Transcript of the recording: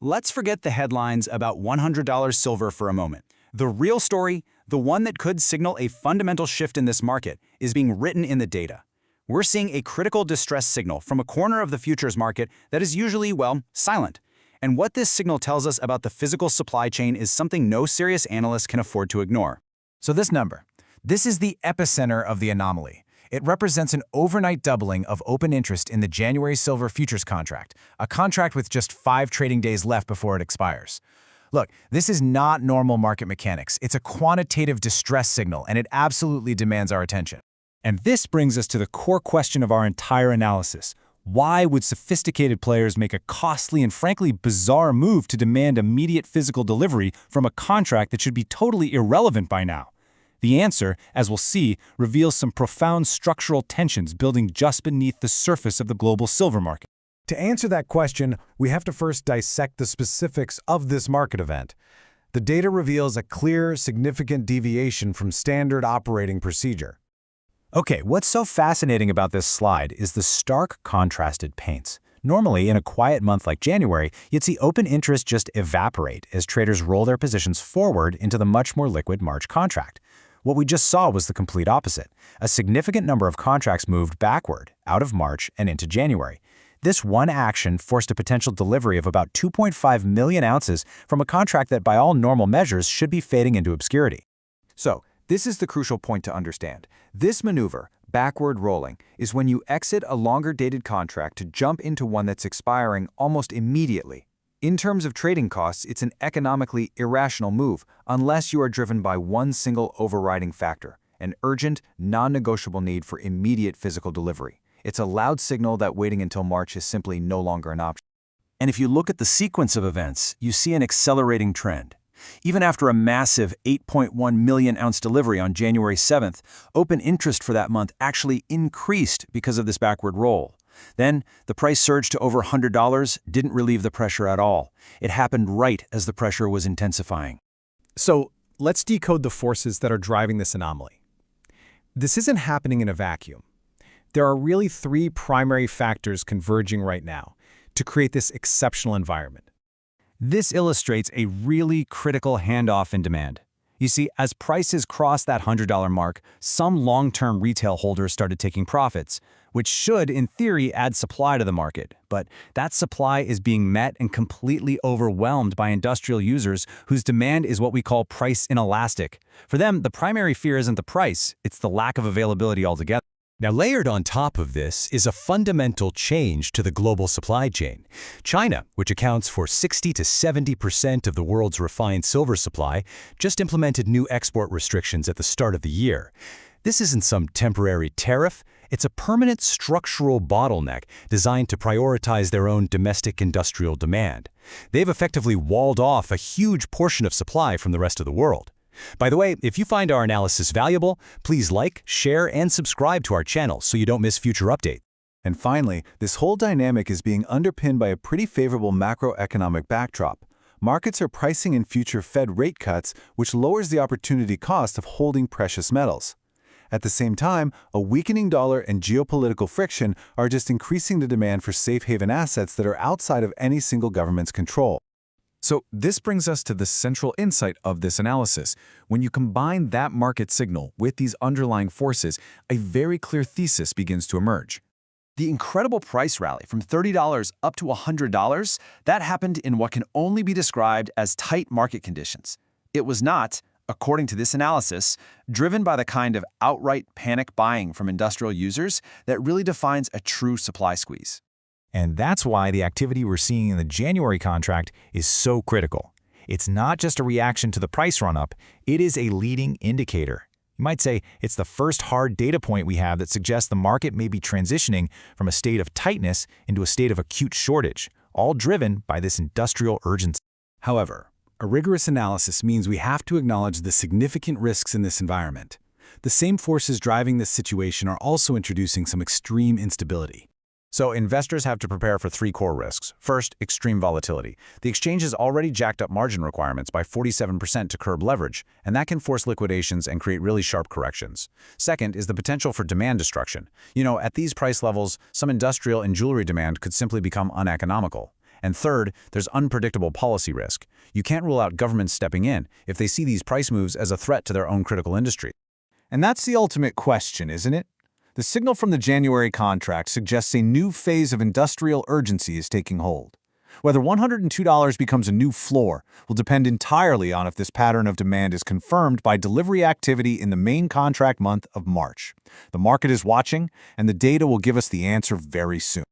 Let's forget the headlines about $100 silver for a moment. The real story, the one that could signal a fundamental shift in this market, is being written in the data. We're seeing a critical distress signal from a corner of the futures market that is usually, well, silent. And what this signal tells us about the physical supply chain is something no serious analyst can afford to ignore. So this number, this is the epicenter of the anomaly. It represents an overnight doubling of open interest in the January silver futures contract, a contract with just 5 trading days left before it expires. Look, this is not normal market mechanics. It's a quantitative distress signal, and it absolutely demands our attention. And this brings us to the core question of our entire analysis. Why would sophisticated players make a costly and frankly bizarre move to demand immediate physical delivery from a contract that should be totally irrelevant by now? The answer, as we'll see, reveals some profound structural tensions building just beneath the surface of the global silver market. To answer that question, we have to first dissect the specifics of this market event. The data reveals a clear, significant deviation from standard operating procedure. Okay, what's so fascinating about this slide is the stark contrast it paints. Normally, in a quiet month like January, you'd see open interest just evaporate as traders roll their positions forward into the much more liquid March contract. What we just saw was the complete opposite. A significant number of contracts moved backward, out of March and into January. This one action forced a potential delivery of about 2.5 million ounces from a contract that by all normal measures should be fading into obscurity. So, this is the crucial point to understand. This maneuver, backward rolling, is when you exit a longer-dated contract to jump into one that's expiring almost immediately. In terms of trading costs, it's an economically irrational move unless you are driven by one single overriding factor, an urgent, non-negotiable need for immediate physical delivery. It's a loud signal that waiting until March is simply no longer an option. And if you look at the sequence of events, you see an accelerating trend. Even after a massive 8.1 million ounce delivery on January 7th, open interest for that month actually increased because of this backward roll. Then, the price surge to over $100 didn't relieve the pressure at all. It happened right as the pressure was intensifying. So, let's decode the forces that are driving this anomaly. This isn't happening in a vacuum. There are really 3 primary factors converging right now to create this exceptional environment. This illustrates a really critical handoff in demand. You see, as prices crossed that $100 mark, some long-term retail holders started taking profits, which should, in theory, add supply to the market. But that supply is being met and completely overwhelmed by industrial users whose demand is what we call price-inelastic. For them, the primary fear isn't the price, it's the lack of availability altogether. Now, layered on top of this is a fundamental change to the global supply chain. China, which accounts for 60 to 70% of the world's refined silver supply, just implemented new export restrictions at the start of the year. This isn't some temporary tariff. It's a permanent structural bottleneck designed to prioritize their own domestic industrial demand. They've effectively walled off a huge portion of supply from the rest of the world. By the way, if you find our analysis valuable, please like, share, and subscribe to our channel so you don't miss future updates. And finally, this whole dynamic is being underpinned by a pretty favorable macroeconomic backdrop. Markets are pricing in future Fed rate cuts, which lowers the opportunity cost of holding precious metals. At the same time, a weakening dollar and geopolitical friction are just increasing the demand for safe haven assets that are outside of any single government's control. So this brings us to the central insight of this analysis. When you combine that market signal with these underlying forces, a very clear thesis begins to emerge. The incredible price rally from $30 up to $100, that happened in what can only be described as tight market conditions. It was not, according to this analysis, driven by the kind of outright panic buying from industrial users that really defines a true supply squeeze. And that's why the activity we're seeing in the January contract is so critical. It's not just a reaction to the price run-up, it is a leading indicator. You might say it's the first hard data point we have that suggests the market may be transitioning from a state of tightness into a state of acute shortage, all driven by this industrial urgency. However, a rigorous analysis means we have to acknowledge the significant risks in this environment. The same forces driving this situation are also introducing some extreme instability. So investors have to prepare for 3 core risks. First, extreme volatility. The exchange has already jacked up margin requirements by 47% to curb leverage, and that can force liquidations and create really sharp corrections. Second is the potential for demand destruction. At these price levels, some industrial and jewelry demand could simply become uneconomical. And third, there's unpredictable policy risk. You can't rule out governments stepping in if they see these price moves as a threat to their own critical industry. And that's the ultimate question, isn't it? The signal from the January contract suggests a new phase of industrial urgency is taking hold. Whether $102 becomes a new floor will depend entirely on if this pattern of demand is confirmed by delivery activity in the main contract month of March. The market is watching, and the data will give us the answer very soon.